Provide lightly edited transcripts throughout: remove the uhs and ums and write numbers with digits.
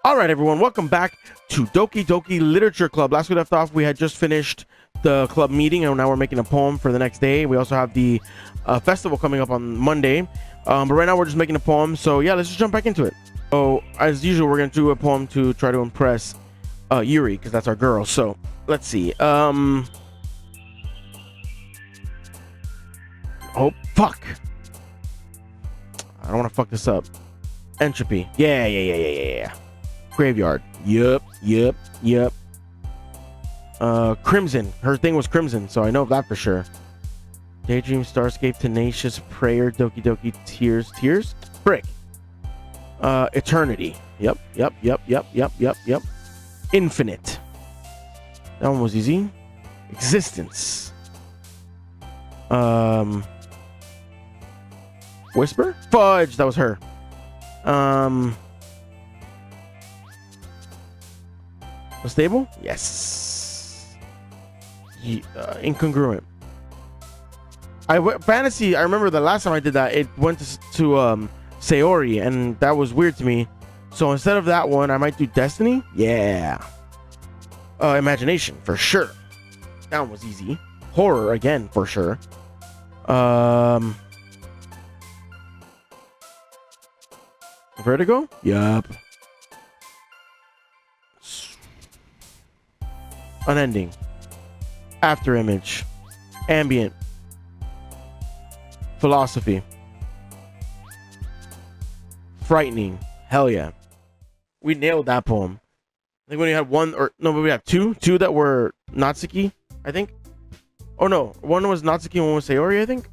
All right, everyone, welcome back to Doki Literature Club. Last we left off, we had just finished the club meeting, and now we're making a poem for the next day. We also have the festival coming up on Monday, but right now we're just making a poem. So yeah, let's just jump back into it. So as usual, we're gonna do a poem to try to impress Yuri, because that's our girl. So let's see. Oh fuck! I don't want to fuck this up. Entropy. Yeah. Graveyard. Yup. Crimson. Her thing was Crimson, so I know that for sure. Daydream, Starscape, Tenacious, Prayer, Doki, Tears. Frick. Eternity. Yep. Infinite. That one was easy. Existence. Whisper? Fudge. That was her. Stable? Yes. Incongruent. Fantasy. I remember the last time I did that, it went to Sayori, and that was weird to me. So instead of that one, I might do Destiny. Yeah. Imagination for sure. That one was easy. Horror again for sure. Vertigo? Yup. Unending. After image. Ambient. Philosophy. Frightening. Hell yeah. We nailed that poem. I think we only had one, or no, but we had two that were Natsuki, I think. Oh no, one was Natsuki and one was Sayori, I think.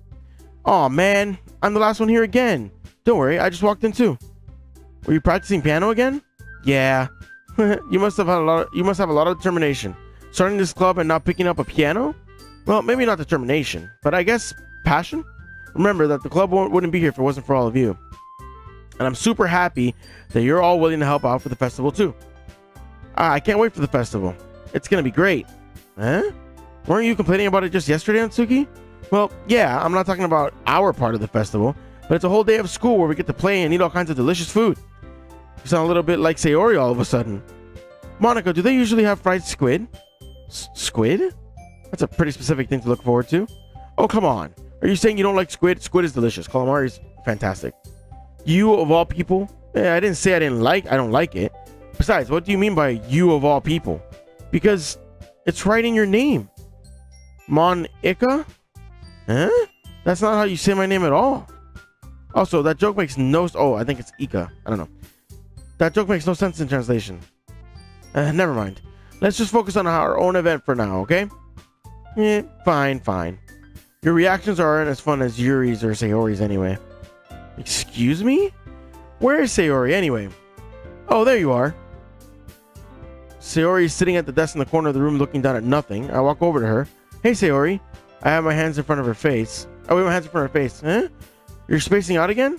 Oh man, I'm the last one here again. Don't worry, I just walked in too. Were you practicing piano again? Yeah. You must have a lot of determination. Starting this club and not picking up a piano? Well, maybe not determination, but I guess passion? Remember that the club wouldn't be here if it wasn't for all of you. And I'm super happy that you're all willing to help out for the festival too. I can't wait for the festival. It's gonna be great. Huh? Weren't you complaining about it just yesterday, Natsuki? Well, yeah, I'm not talking about our part of the festival, but it's a whole day of school where we get to play and eat all kinds of delicious food. You sound a little bit like Sayori all of a sudden. Monica, do they usually have fried squid? Squid? That's a pretty specific thing to look forward to. Oh, come on. Are you saying you don't like squid? Squid is delicious. Calamari is fantastic. You of all people? Yeah, I didn't say I don't like it. Besides, what do you mean by you of all people? Because it's right in your name. Monica? Huh? That's not how you say my name at all. Also, that joke makes no... Oh, I think it's Ika. I don't know. That joke makes no sense in translation. Never mind. Let's just focus on our own event for now, okay? Yeah, fine. Your reactions aren't as fun as Yuri's or Sayori's anyway. Excuse me? Where is Sayori anyway? Oh, there you are. Sayori is sitting at the desk in the corner of the room looking down at nothing. I walk over to her. Hey, Sayori. I have my hands in front of her face. Oh, wait, my hands in front of her face. Huh? You're spacing out again?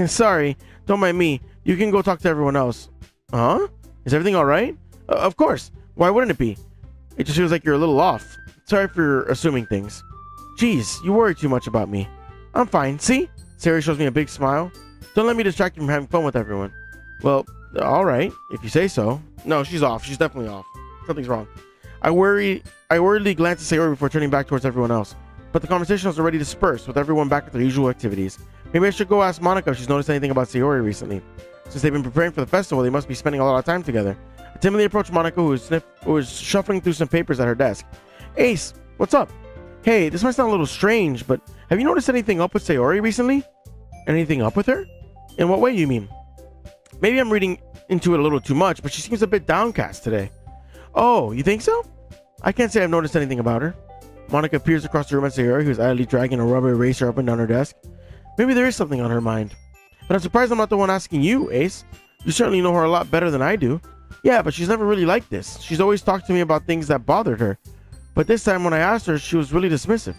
Sorry. Don't mind me. You can go talk to everyone else. Huh? Is everything all right? Of course. Why wouldn't it be? It just feels like you're a little off. Sorry for assuming things. Jeez, you worry too much about me. I'm fine. See? Sayori shows me a big smile. Don't let me distract you from having fun with everyone. Well, all right, if you say so. No, she's off. She's definitely off. Something's wrong. I worriedly glance at Sayori before turning back towards everyone else. But the conversation was already dispersed, with everyone back at their usual activities. Maybe I should go ask Monica if she's noticed anything about Sayori recently. Since they've been preparing for the festival, they must be spending a lot of time together. I timidly approached Monica, who was shuffling through some papers at her desk. Ace, what's up? Hey, this might sound a little strange, but have you noticed anything up with Sayori recently? Anything up with her? In what way, you mean? Maybe I'm reading into it a little too much, but she seems a bit downcast today. Oh, you think so? I can't say I've noticed anything about her. Monica peers across the room at Sayori, who's idly dragging a rubber eraser up and down her desk. Maybe there is something on her mind. But I'm surprised I'm not the one asking you, Ace. You certainly know her a lot better than I do. Yeah, but she's never really like this. She's always talked to me about things that bothered her. But this time when I asked her, she was really dismissive.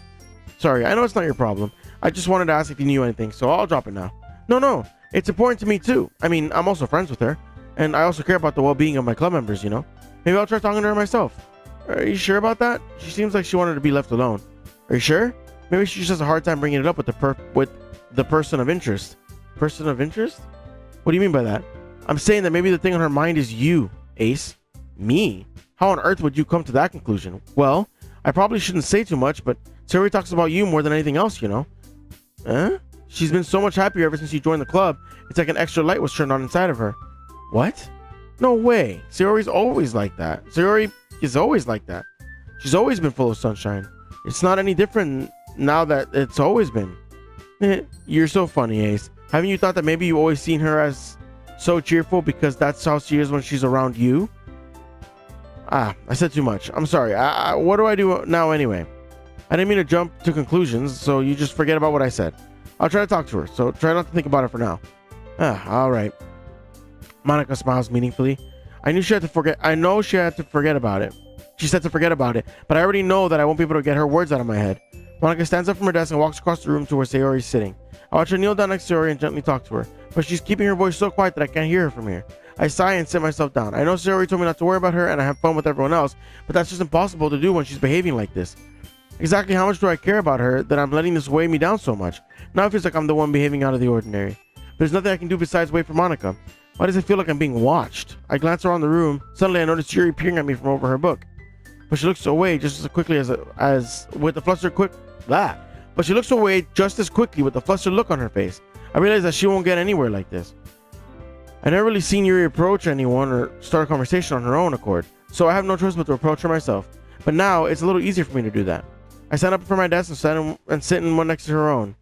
Sorry, I know it's not your problem. I just wanted to ask if you knew anything, so I'll drop it now. No. It's important to me too. I mean, I'm also friends with her. And I also care about the well-being of my club members, you know? Maybe I'll try talking to her myself. Are you sure about that? She seems like she wanted to be left alone. Are you sure? Maybe she just has a hard time bringing it up with the person of interest. Person of interest? What do you mean by that? I'm saying that maybe the thing on her mind is you, Ace. Me? How on earth would you come to that conclusion? Well, I probably shouldn't say too much, but Sayori talks about you more than anything else, you know. Huh? She's been so much happier ever since you joined the club. It's like an extra light was turned on inside of her. What? No way. Sayori's always like that. Sayori is always like that. She's always been full of sunshine. It's not any different now that it's always been. You're so funny, Ace. Haven't you thought that maybe you always seen her as so cheerful because that's how she is when she's around you? I said too much. I'm sorry. What do I do now anyway? I didn't mean to jump to conclusions, so you just forget about what I said. I'll try to talk to her, so try not to think about it for now. All right. Monica smiles meaningfully. I know she had to forget about it. She said to forget about it, but I already know that I won't be able to get her words out of my head. Monica stands up from her desk and walks across the room to where Sayori is sitting. I watch her kneel down next to Sayori and gently talk to her, but she's keeping her voice so quiet that I can't hear her from here. I sigh and sit myself down. I know Sayori told me not to worry about her and I have fun with everyone else, but that's just impossible to do when she's behaving like this. Exactly how much do I care about her that I'm letting this weigh me down so much? Now it feels like I'm the one behaving out of the ordinary. There's nothing I can do besides wait for Monica. Why does it feel like I'm being watched? I glance around the room. Suddenly I notice Yuri peering at me from over her book. But she looks away just as quickly as with the flustered But she looks away just as quickly with the flustered look on her face. I realize that she won't get anywhere like this. I never really seen Yuri approach anyone or start a conversation on her own accord, so I have no choice but to approach her myself. But now it's a little easier for me to do that. I stand up from my desk and sit in one next to her own.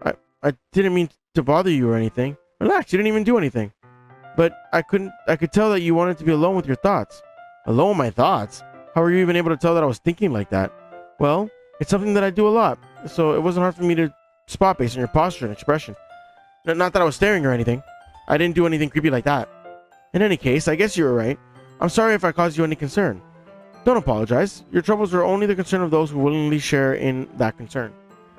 I didn't mean to bother you or anything. Relax, you didn't even do anything. But I could tell that you wanted to be alone with your thoughts. Alone with my thoughts? How were you even able to tell that I was thinking like that? Well, it's something that I do a lot, so it wasn't hard for me to spot based on your posture and expression. Not that I was staring or anything. I didn't do anything creepy like that. In any case, I guess you were right. I'm sorry if I caused you any concern. Don't apologize. Your troubles are only the concern of those who willingly share in that concern.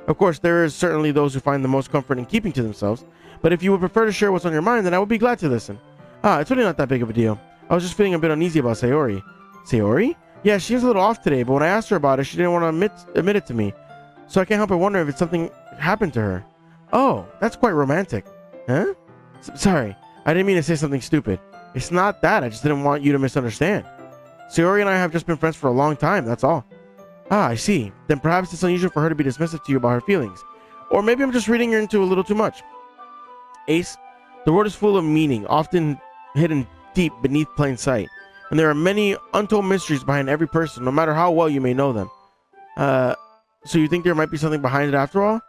Of course, there is certainly those who find the most comfort in keeping to themselves, but if you would prefer to share what's on your mind, then I would be glad to listen. It's really not that big of a deal. I was just feeling a bit uneasy about Sayori. Sayori? Yeah, she was a little off today, but when I asked her about it, she didn't want to admit it to me. So I can't help but wonder if it's something happened to her. Oh, that's quite romantic. Huh? Sorry, I didn't mean to say something stupid. It's not that, I just didn't want you to misunderstand. Sayori and I have just been friends for a long time, that's all. I see. Then perhaps it's unusual for her to be dismissive to you about her feelings. Or maybe I'm just reading her into a little too much. Ace, the world is full of meaning, often hidden deep beneath plain sight. And there are many untold mysteries behind every person, no matter how well you may know them. So you think there might be something behind it after all?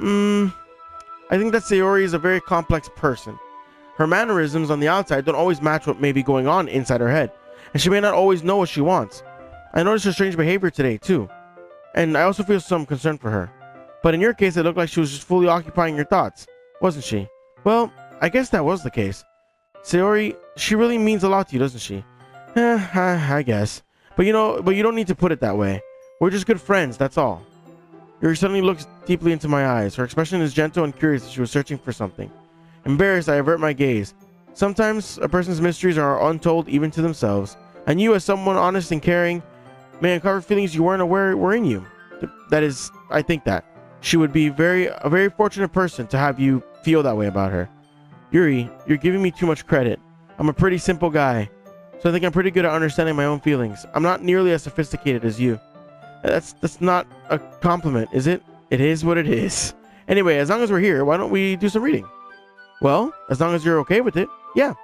I think that Sayori is a very complex person. Her mannerisms on the outside don't always match what may be going on inside her head, and she may not always know what she wants. I noticed her strange behavior today, too, and I also feel some concern for her. But in your case, it looked like she was just fully occupying your thoughts, wasn't she? Well, I guess that was the case. Sayori, she really means a lot to you, doesn't she? I guess. But you don't need to put it that way. We're just good friends, that's all. Yuri suddenly looks deeply into my eyes. Her expression is gentle and curious as she was searching for something. Embarrassed, I avert my gaze. Sometimes a person's mysteries are untold even to themselves, and you, as someone honest and caring, may uncover feelings you weren't aware were in you. That is, I think that. She would be a very fortunate person to have you feel that way about her. Yuri, you're giving me too much credit. I'm a pretty simple guy, so I think I'm pretty good at understanding my own feelings. I'm not nearly as sophisticated as you. That's not a compliment, is it? It is what it is. Anyway, as long as we're here, why don't we do some reading? Well, as long as you're okay with it, yeah.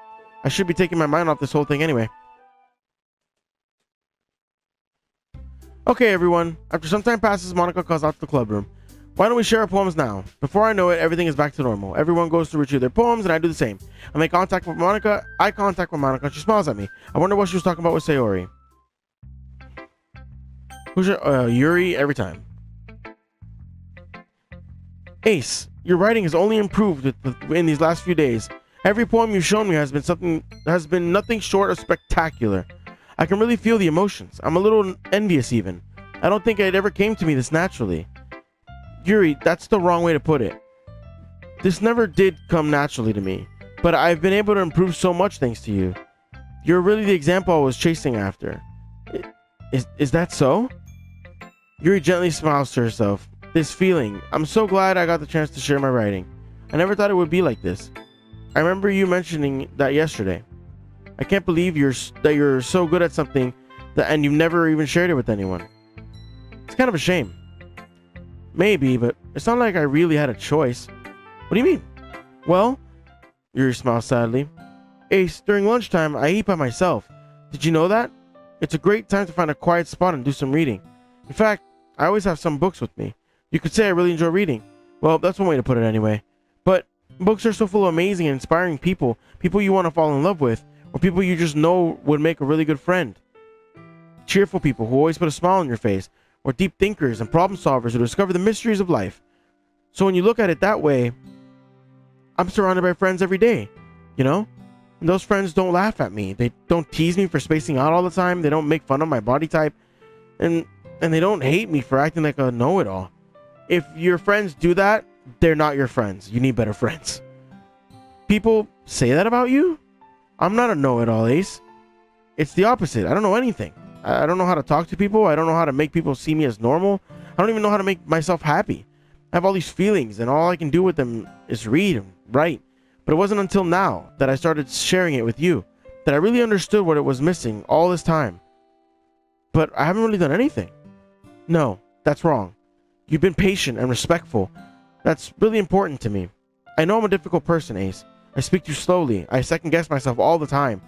I should be taking my mind off this whole thing anyway. Okay, everyone. After some time passes, Monica calls out to the club room. Why don't we share our poems now? Before I know it, everything is back to normal. Everyone goes to retrieve their poems, and I do the same. I make contact with Monica. Eye contact with Monica. She smiles at me. I wonder what she was talking about with Sayori. Who's your, Yuri, every time. Ace, your writing has only improved in these last few days. Every poem you've shown me has been nothing short of spectacular. I can really feel the emotions. I'm a little envious even. I don't think it ever came to me this naturally. Yuri, that's the wrong way to put it. This never did come naturally to me, but I've been able to improve so much thanks to you. You're really the example I was chasing after. Is that so? Yuri gently smiles to herself. This feeling, I'm so glad I got the chance to share my writing. I never thought it would be like this. I remember you mentioning that yesterday. I can't believe that you're so good at something and you've never even shared it with anyone. It's kind of a shame. Maybe, but it's not like I really had a choice. What do you mean? Well, Yuri smiled sadly. Ace, during lunchtime, I eat by myself. Did you know that? It's a great time to find a quiet spot and do some reading. In fact, I always have some books with me. You could say I really enjoy reading. Well, that's one way to put it anyway. But books are so full of amazing and inspiring people you want to fall in love with, or people you just know would make a really good friend. Cheerful people who always put a smile on your face, or deep thinkers and problem solvers who discover the mysteries of life. So when you look at it that way, I'm surrounded by friends every day, you know? And those friends don't laugh at me. They don't tease me for spacing out all the time. They don't make fun of my body type. And they don't hate me for acting like a know-it-all. If your friends do that, they're not your friends. You need better friends. People say that about you? I'm not a know-it-all, Ace. It's the opposite. I don't know anything. I don't know how to talk to people. I don't know how to make people see me as normal. I don't even know how to make myself happy. I have all these feelings, and all I can do with them is read and write. But it wasn't until now that I started sharing it with you that I really understood what it was missing all this time. But I haven't really done anything. No, that's wrong. You've been patient and respectful. That's really important to me. I know I'm a difficult person, Ace. I speak too slowly. I second guess myself all the time.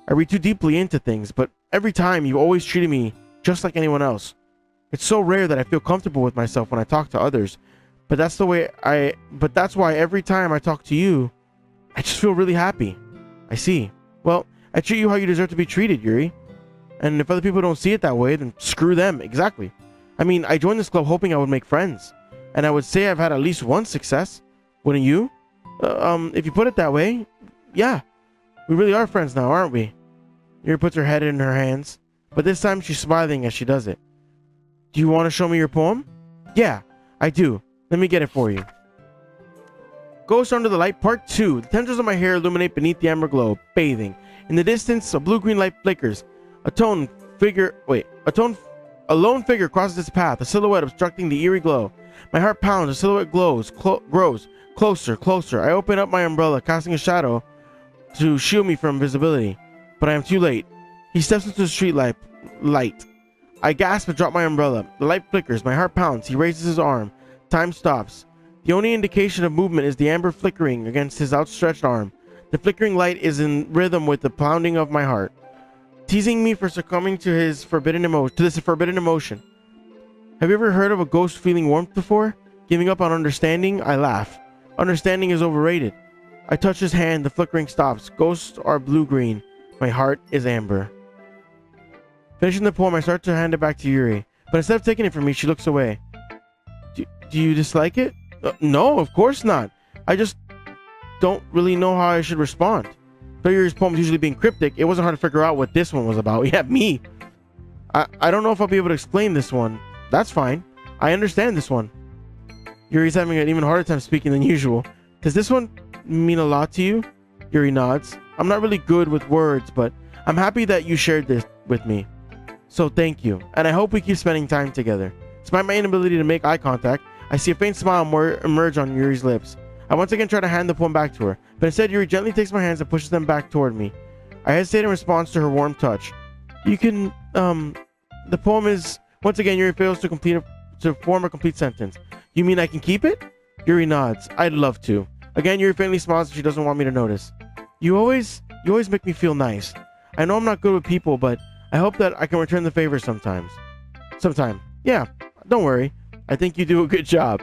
I read too deeply into things, but every time you always treated me just like anyone else. It's so rare that I feel comfortable with myself when I talk to others, but that's why every time I talk to you, I just feel really happy. I see. Well, I treat you how you deserve to be treated, Yuri. And if other people don't see it that way, then screw them. Exactly. I mean, I joined this club hoping I would make friends, and I would say I've had at least one success. Wouldn't you? If you put it that way, yeah. We really are friends now, aren't we? Yuri puts her head in her hands, but this time she's smiling as she does it. Do you want to show me your poem? Yeah, I do. Let me get it for you. Ghost Under the Light Part 2. The tendrils of my hair illuminate beneath the amber glow, bathing. In the distance, a blue-green light flickers. A lone figure crosses its path, a silhouette obstructing the eerie glow. My heart pounds, the silhouette grows closer. I open up my umbrella, casting a shadow to shield me from visibility. But I am too late. He steps into the street light. I gasp and drop my umbrella. The light flickers, my heart pounds. He raises his arm. Time stops. The only indication of movement is the amber flickering against his outstretched arm. The flickering light is in rhythm with the pounding of my heart, teasing me for succumbing to this forbidden emotion. Have you ever heard of a ghost feeling warmth before? Giving up on understanding? I laugh. Understanding is overrated. I touch his hand, the flickering stops. Ghosts are blue-green. My heart is amber. Finishing the poem, I start to hand it back to Yuri, but instead of taking it from me, she looks away. Do you dislike it? No, of course not. I just don't really know how I should respond. Though Yuri's poems usually being cryptic, it wasn't hard to figure out what this one was about. Yeah, me. I don't know if I'll be able to explain this one. That's fine. I understand this one. Yuri's having an even harder time speaking than usual. Does this one mean a lot to you? Yuri nods. I'm not really good with words, but I'm happy that you shared this with me. So thank you, and I hope we keep spending time together. Despite my inability to make eye contact, I see a faint smile emerge on Yuri's lips. I once again try to hand the poem back to her, but instead Yuri gently takes my hands and pushes them back toward me. I hesitate in response to her warm touch. You can, the poem is... Once again, Yuri fails to form a complete sentence. You mean I can keep it? Yuri nods. I'd love to. Again, Yuri faintly smiles and she doesn't want me to notice. You always make me feel nice. I know I'm not good with people, but I hope that I can return the favor sometime. Yeah, don't worry. I think you do a good job.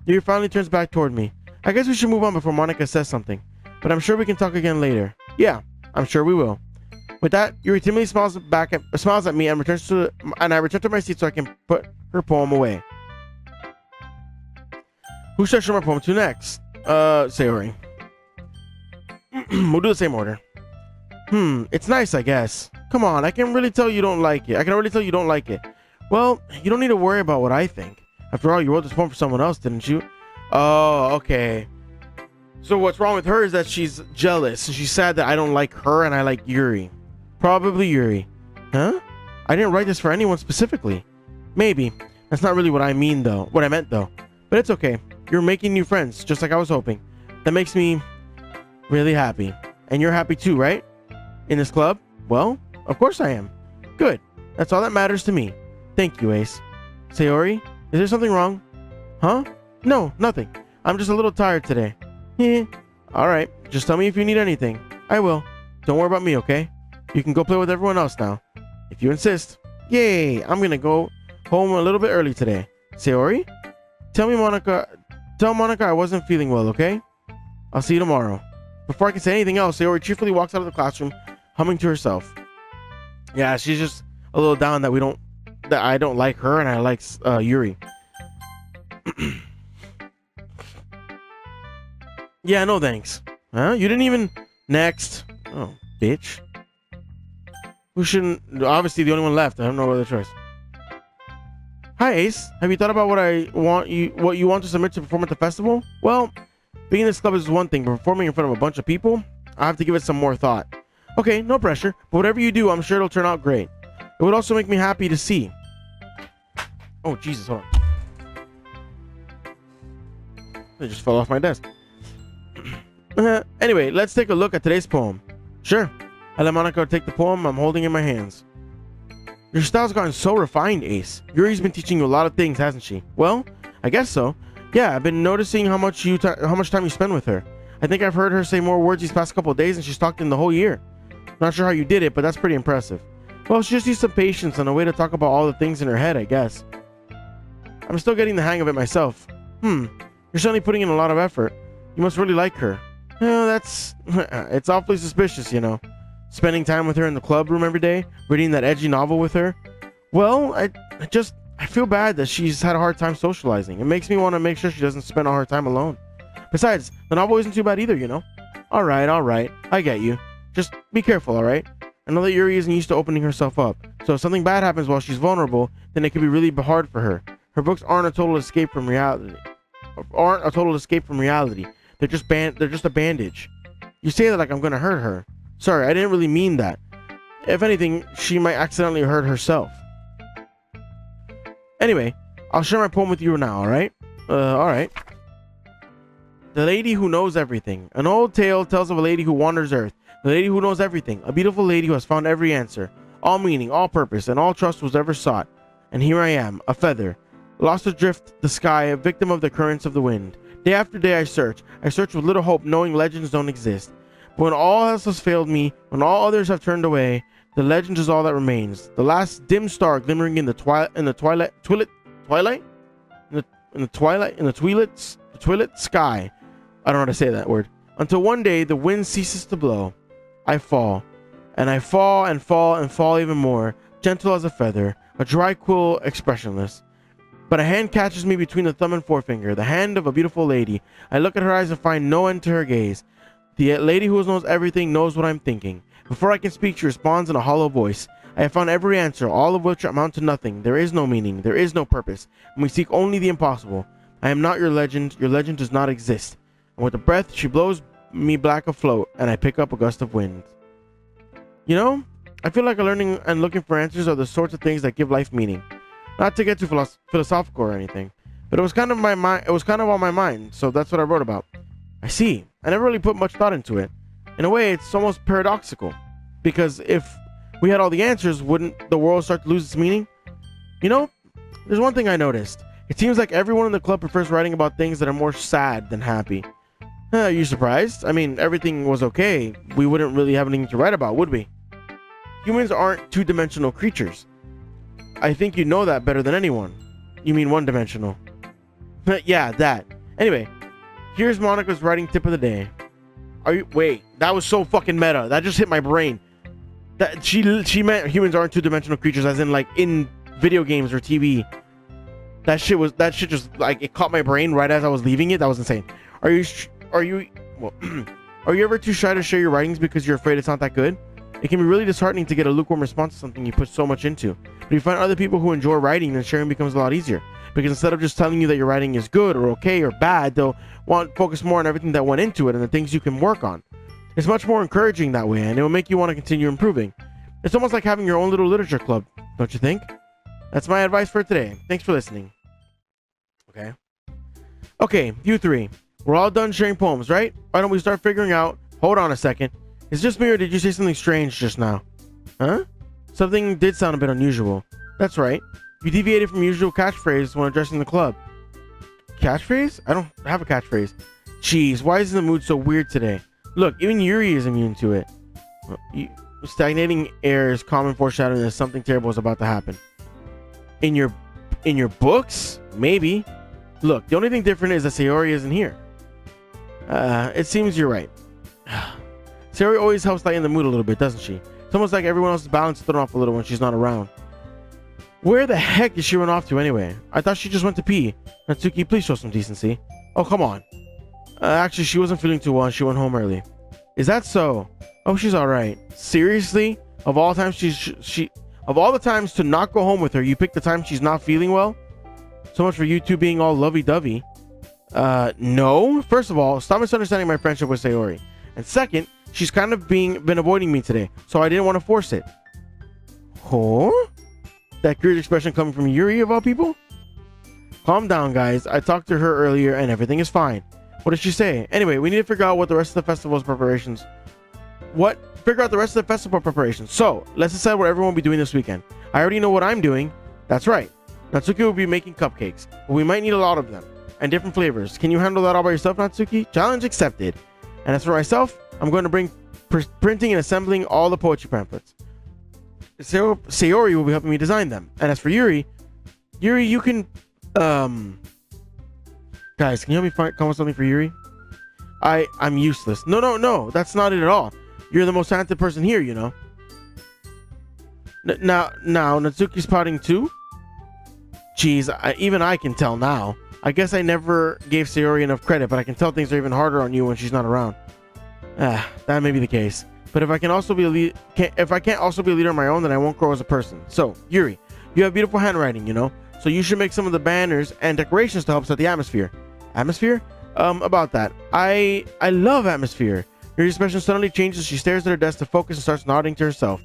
Yuri finally turns back toward me. I guess we should move on before Monica says something, but I'm sure we can talk again later. Yeah, I'm sure we will. With that, Yuri timidly smiles at me and I return to my seat so I can put her poem away. Who should I show my poem to next? Sayori. We'll do the same order. It's nice, I guess. Come on, I can really tell you don't like it. Well, you don't need to worry about what I think. After all, you wrote this poem for someone else, didn't you? Oh, okay. So what's wrong with her is that she's jealous. She's sad that I don't like her and I like Yuri. Probably Yuri. Huh? I didn't write this for anyone specifically. Maybe. That's not really what I meant though. But it's okay. You're making new friends, just like I was hoping. That makes me really happy. And you're happy too, right? In this club? Well, of course I am. Good. That's all that matters to me. Thank you, Ace. Sayori, is there something wrong? Huh? No, nothing. I'm just a little tired today. Alright, just tell me if you need anything. I will. Don't worry about me, okay? You can go play with everyone else now. If you insist. Yay! I'm gonna go home a little bit early today. Sayori? Tell Monica I wasn't feeling well, okay? I'll see you tomorrow. Before I can say anything else, Sayori cheerfully walks out of the classroom, humming to herself. Yeah, she's just a little down that I don't like her and I like Yuri. Yeah, no thanks. Huh? You didn't even... Next. Oh, bitch. Who shouldn't... Obviously the only one left. I have no other choice. Hi, Ace. Have you thought about what you want to submit to perform at the festival? Well, being in this club is one thing, but performing in front of a bunch of people, I have to give it some more thought. Okay, no pressure. But whatever you do, I'm sure it'll turn out great. It would also make me happy to see. Oh, Jesus, hold on. It just fell off my desk. Anyway, let's take a look at today's poem. Sure. I let Monica take the poem I'm holding in my hands. Your style's gotten so refined, Ace. Yuri's been teaching you a lot of things, hasn't she? Well, I guess so. Yeah, I've been noticing how much time you spend with her. I think I've heard her say more words these past couple of days than she's talked in the whole year. Not sure how you did it, but that's pretty impressive. Well, she just needs some patience and a way to talk about all the things in her head, I guess. I'm still getting the hang of it myself. You're certainly putting in a lot of effort. You must really like her. That's... It's awfully suspicious, you know. Spending time with her in the club room every day, reading that edgy novel with her. Well, I feel bad that she's had a hard time socializing. It makes me want to make sure she doesn't spend all her time alone. Besides, the novel isn't too bad either, you know. Alright, I get you. Just be careful, alright? I know that Yuri isn't used to opening herself up, so if something bad happens while she's vulnerable, then it could be really hard for her. Her books aren't a total escape from reality. They're just a bandage. You say that like I'm gonna hurt her. Sorry, I didn't really mean that. If anything, she might accidentally hurt herself. Anyway, I'll share my poem with you now, alright? Alright. The Lady Who Knows Everything. An old tale tells of a lady who wanders Earth. The lady who knows everything. A beautiful lady who has found every answer. All meaning, all purpose, and all trust was ever sought. And here I am, a feather. Lost adrift the sky, a victim of the currents of the wind. Day after day I search with little hope, knowing legends don't exist. But when all else has failed me, when all others have turned away, the legend is all that remains. The last dim star glimmering in the twilit sky. I don't know how to say that word. Until one day the wind ceases to blow. I fall. And I fall and fall and fall even more, gentle as a feather, a dry quill expressionless. But a hand catches me between the thumb and forefinger, the hand of a beautiful lady. I look at her eyes and find no end to her gaze. The lady who knows everything knows what I'm thinking. Before I can speak, she responds in a hollow voice. I have found every answer, all of which amount to nothing. There is no meaning, there is no purpose, and we seek only the impossible. I am not your legend does not exist. And with a breath, she blows me black afloat, and I pick up a gust of wind. You know, I feel like learning and looking for answers are the sorts of things that give life meaning. Not to get too philosophical or anything, but it was kind of on my mind, so that's what I wrote about. I see. I never really put much thought into it. In a way, it's almost paradoxical, because if we had all the answers, wouldn't the world start to lose its meaning? You know, there's one thing I noticed. It seems like everyone in the club prefers writing about things that are more sad than happy. Are you surprised? I mean, everything was okay. We wouldn't really have anything to write about, would we? Humans aren't two-dimensional creatures. I think you know that better than anyone. You mean one-dimensional. Yeah, that. Anyway, here's Monica's writing tip of the day. Wait, that was so fucking meta. That just hit my brain. That she meant humans aren't two-dimensional creatures, as in like in video games or TV. That shit just like it caught my brain right as I was leaving it. That was insane. Are you ever too shy to share your writings because you're afraid it's not that good? It can be really disheartening to get a lukewarm response to something you put so much into. But if you find other people who enjoy writing, then sharing becomes a lot easier. Because instead of just telling you that your writing is good or okay or bad, they'll focus more on everything that went into it and the things you can work on. It's much more encouraging that way, and it will make you want to continue improving. It's almost like having your own little literature club, don't you think? That's my advice for today. Thanks for listening. Okay, you three. We're all done sharing poems, right? Why don't we start figuring out hold on a second. Is it just me or did you say something strange just now? Huh? Something did sound a bit unusual. That's right. You deviated from usual catchphrase when addressing the club. Catchphrase? I don't have a catchphrase. Jeez, why is the mood so weird today? Look, even Yuri is immune to it. Stagnating air is common foreshadowing that something terrible is about to happen. In your books? Maybe. Look, the only thing different is that Sayori isn't here. It seems you're right. Sayori always helps lighten the mood a little bit, doesn't she? It's almost like everyone else's balance is thrown off a little when she's not around. Where the heck did she run off to anyway? I thought she just went to pee. Natsuki, please show some decency. Oh, come on. Actually, she wasn't feeling too well and she went home early. Is that so? Oh, she's alright. Seriously? Of all times of all the times to not go home with her, you picked the time she's not feeling well? So much for you two being all lovey-dovey. No. First of all, stop misunderstanding my friendship with Sayori. And second, she's kind of been avoiding me today, so I didn't want to force it. Huh? That curious expression coming from Yuri of all people? Calm down, guys. I talked to her earlier and everything is fine. What did she say? Anyway, we need to figure out what the rest of the festival's preparations. Figure out the rest of the festival preparations. So, let's decide what everyone will be doing this weekend. I already know what I'm doing. That's right. Natsuki will be making cupcakes, but we might need a lot of them and different flavors. Can you handle that all by yourself, Natsuki? Challenge accepted. And as for myself, I'm going to bring printing and assembling all the poetry pamphlets. Sayori will be helping me design them. And as for Yuri, you can guys, can you help me come up with something for Yuri? I'm useless. No, that's not it at all. You're the most talented person here, you know. Now Natsuki's pouting too? Jeez, even I can tell now. I guess I never gave Sayori enough credit, but I can tell things are even harder on you when she's not around. That may be the case. But if I can't also be a leader on my own, then I won't grow as a person. So, Yuri, you have beautiful handwriting, you know. So you should make some of the banners and decorations to help set the atmosphere. Atmosphere? About that. I love atmosphere. Yuri's expression suddenly changes. She stares at her desk to focus and starts nodding to herself.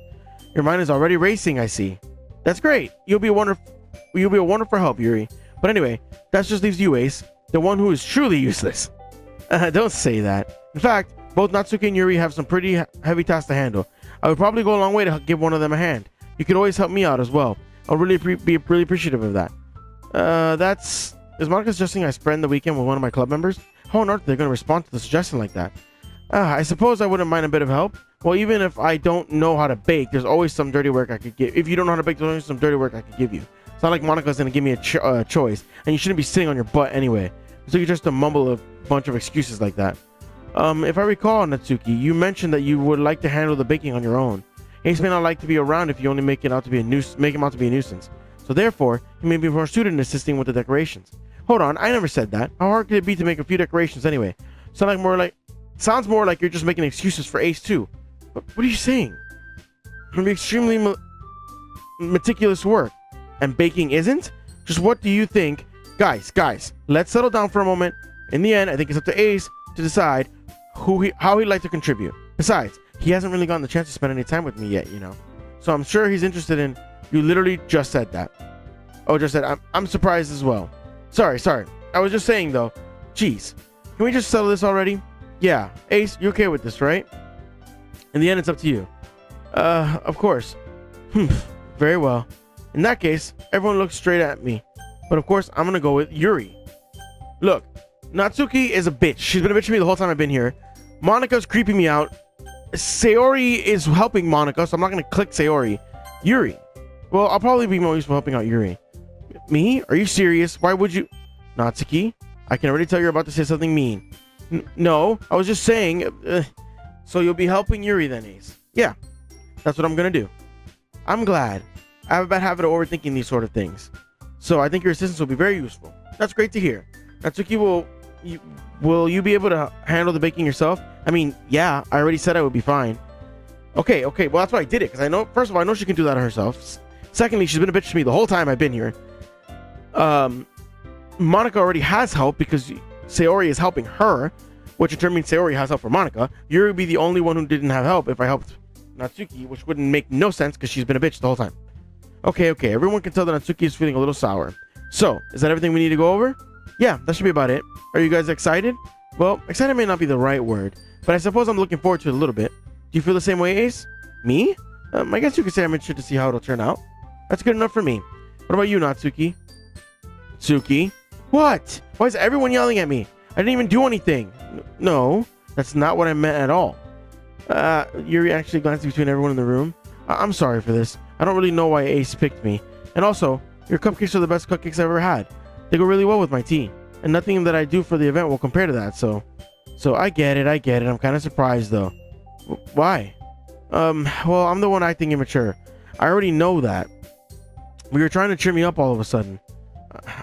Your mind is already racing, I see. That's great. You'll be a wonderful help, Yuri. But anyway, that just leaves you, Ace, the one who is truly useless. Don't say that. In fact, both Natsuki and Yuri have some pretty heavy tasks to handle. I would probably go a long way to give one of them a hand. You could always help me out as well. I'll really be really appreciative of that. Is Monica suggesting I spend the weekend with one of my club members? How on earth are they going to respond to the suggestion like that? I suppose I wouldn't mind a bit of help. Well, even if I don't know how to bake, there's always some dirty work I could give. If you don't know how to bake, there's always some dirty work I could give you. It's not like Monica's going to give me a choice, and you shouldn't be sitting on your butt anyway. So you're just to mumble a bunch of excuses like that. If I recall, Natsuki, you mentioned that you would like to handle the baking on your own. Ace may not like to be around if you only make him out to be a nuisance. So therefore, he may be more suited in assisting with the decorations. Hold on, I never said that. How hard could it be to make a few decorations anyway? Sounds more like you're just making excuses for Ace too. But what are you saying? It can be extremely meticulous work, and baking isn't? Just what do you think? Guys, let's settle down for a moment. In the end, I think it's up to Ace to decide how he'd like to contribute. Besides, he hasn't really gotten the chance to spend any time with me yet, you know. So I'm sure he's interested in. You literally just said that. Oh, just said I'm surprised as well. Sorry. I was just saying though. Jeez, can we just settle this already? Yeah, Ace, you okay with this, right? In the end, it's up to you. Of course. Very well. In that case, everyone looks straight at me. But of course, I'm gonna go with Yuri. Look, Natsuki is a bitch. She's been a bitch to me the whole time I've been here. Monika's creeping me out. Sayori is helping Monica, so I'm not gonna click Sayori. Yuri. Well, I'll probably be more useful helping out Yuri. Me? Are you serious? Why would you? Natsuki, I can already tell you're about to say something mean. No, I was just saying. So you'll be helping Yuri then, Ace? Yeah, that's what I'm gonna do. I'm glad. I have a bad habit of overthinking these sort of things. So I think your assistance will be very useful. That's great to hear. Natsuki, will you be able to handle the baking yourself? I mean, yeah, I already said I would be fine. Okay, well that's why I did it, because I know, first of all, I know she can do that herself. Secondly, she's been a bitch to me the whole time I've been here. Monica already has help because Sayori is helping her, which in turn means Sayori has help for Monica. Yuri would be the only one who didn't have help if I helped Natsuki, which wouldn't make no sense because she's been a bitch the whole time. Okay, everyone can tell that Natsuki is feeling a little sour. So, is that everything we need to go over? Yeah, that should be about it. Are you guys excited? Well, excited may not be the right word. but I suppose I'm looking forward to it a little bit. Do you feel the same way, Ace? Me? I guess you could say I'm interested to see how it'll turn out. That's good enough for me. What about you, Natsuki? Tsuki? What? Why is everyone yelling at me? I didn't even do anything. No, that's not what I meant at all. Yuri actually glanced between everyone in the room. I'm sorry for this. I don't really know why Ace picked me. And also, your cupcakes are the best cupcakes I've ever had. They go really well with my tea. And nothing that I do for the event will compare to that, so I get it. I'm kind of surprised, though. Why? Well, I'm the one acting immature. I already know that. But you're trying to cheer me up all of a sudden.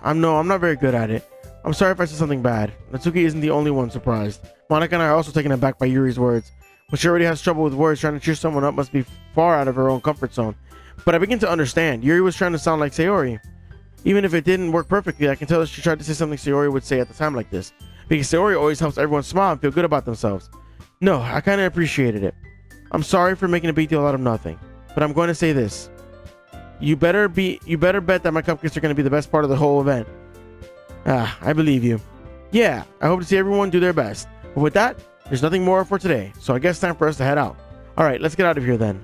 I'm not very good at it. I'm sorry if I said something bad. Natsuki isn't the only one surprised. Monika and I are also taken aback by Yuri's words. When she already has trouble with words, trying to cheer someone up must be far out of her own comfort zone. But I begin to understand. Yuri was trying to sound like Sayori. Even if it didn't work perfectly, I can tell that she tried to say something Sayori would say at the time like this. Because Sayori always helps everyone smile and feel good about themselves. No, I kind of appreciated it. I'm sorry for making a big deal out of nothing. But I'm going to say this. You better bet that my cupcakes are going to be the best part of the whole event. I believe you. Yeah, I hope to see everyone do their best. But with that, there's nothing more for today. So I guess it's time for us to head out. Alright, let's get out of here then.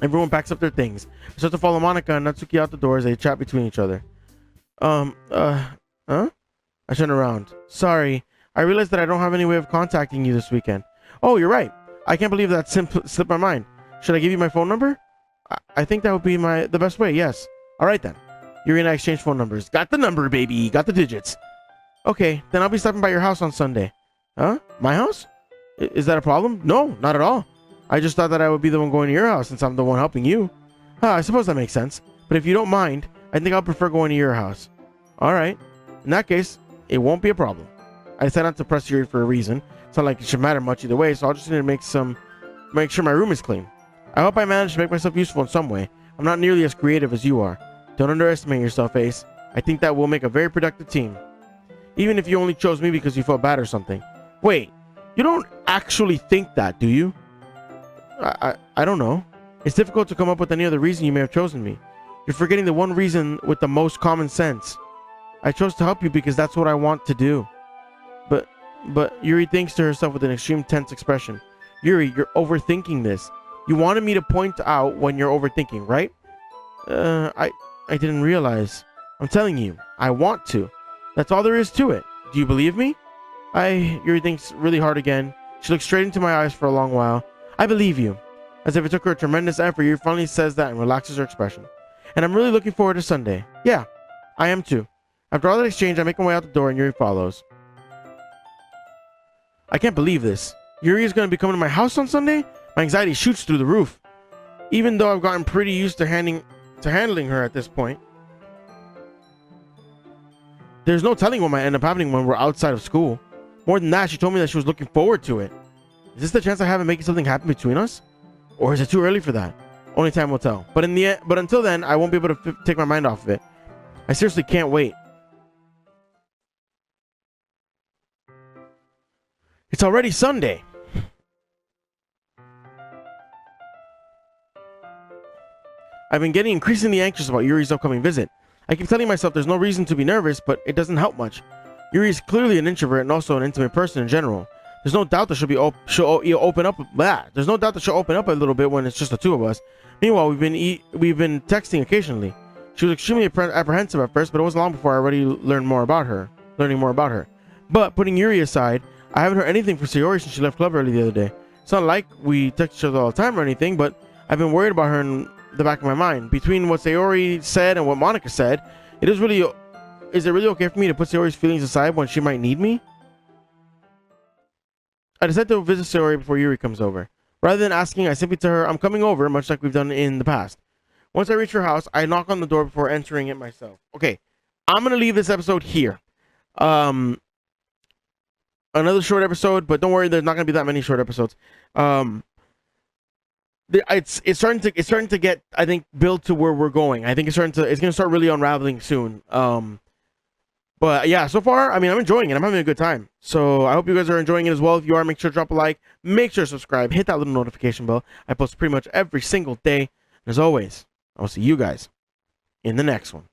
Everyone packs up their things. We start to follow Monika and Natsuki out the door as they chat between each other. Huh? I turn around. Sorry, I realized that I don't have any way of contacting you this weekend. Oh, you're right. I can't believe that slipped my mind. Should I give you my phone number? I think that would be the best way, yes. Alright then. Yuri and I exchange phone numbers. Got the number, baby. Got the digits. Okay, then I'll be stopping by your house on Sunday. Huh? My house? Is that a problem? No, not at all. I just thought that I would be the one going to your house since I'm the one helping you. I suppose that makes sense. But if you don't mind, I think I'll prefer going to your house. Alright. In that case, it won't be a problem. I decided not to press Yuri for a reason. It's not like it should matter much either way, so I'll just need to make sure my room is clean. I hope I managed to make myself useful in some way. I'm not nearly as creative as you are. Don't underestimate yourself, Ace. I think that will make a very productive team. Even if you only chose me because you felt bad or something. Wait, you don't actually think that, do you? I don't know. It's difficult to come up with any other reason you may have chosen me. You're forgetting the one reason with the most common sense. I chose to help you because that's what I want to do. But Yuri thinks to herself with an extreme tense expression. Yuri, you're overthinking this. You wanted me to point out when you're overthinking, right? I didn't realize. I'm telling you, I want to. That's all there is to it. Do you believe me? Yuri thinks really hard again. She looks straight into my eyes for a long while. I believe you. As if it took her a tremendous effort, Yuri finally says that and relaxes her expression. And I'm really looking forward to Sunday. Yeah, I am too. After all that exchange, I make my way out the door and Yuri follows. I can't believe this. Yuri is going to be coming to my house on Sunday? My anxiety shoots through the roof. Even though I've gotten pretty used to handling her at this point. There's no telling what might end up happening when we're outside of school. More than that, she told me that she was looking forward to it. Is this the chance I have of making something happen between us? Or is it too early for that? Only time will tell. But until then, I won't be able to take my mind off of it. I seriously can't wait. It's already Sunday. I've been getting increasingly anxious about Yuri's upcoming visit. I keep telling myself there's no reason to be nervous, but it doesn't help much. Yuri is clearly an introvert and also an intimate person in general. There's no doubt that she'll open up. There's no doubt that she'll open up a little bit when it's just the two of us. Meanwhile, we've been texting occasionally. She was extremely apprehensive at first, but it wasn't long before I already learning more about her. But putting Yuri aside, I haven't heard anything from Sayori since she left club early the other day. It's not like we text each other all the time or anything, but I've been worried about her in the back of my mind. Between what Sayori said and what Monika said, is it really okay for me to put Sayori's feelings aside when she might need me? I decided to visit Sayori before Yuri comes over. Rather than asking, I simply tell her I'm coming over, much like we've done in the past. Once I reach her house, I knock on the door before entering it myself. Okay, I'm going to leave this episode here. Another short episode, but don't worry, there's not going to be that many short episodes. It's starting to get, I think, built to where we're going. I think it's going to start really unraveling soon. But yeah, so far, I mean, I'm enjoying it. I'm having a good time. So I hope you guys are enjoying it as well. If you are, make sure to drop a like, make sure to subscribe, hit that little notification bell. I post pretty much every single day. And as always, I'll see you guys in the next one.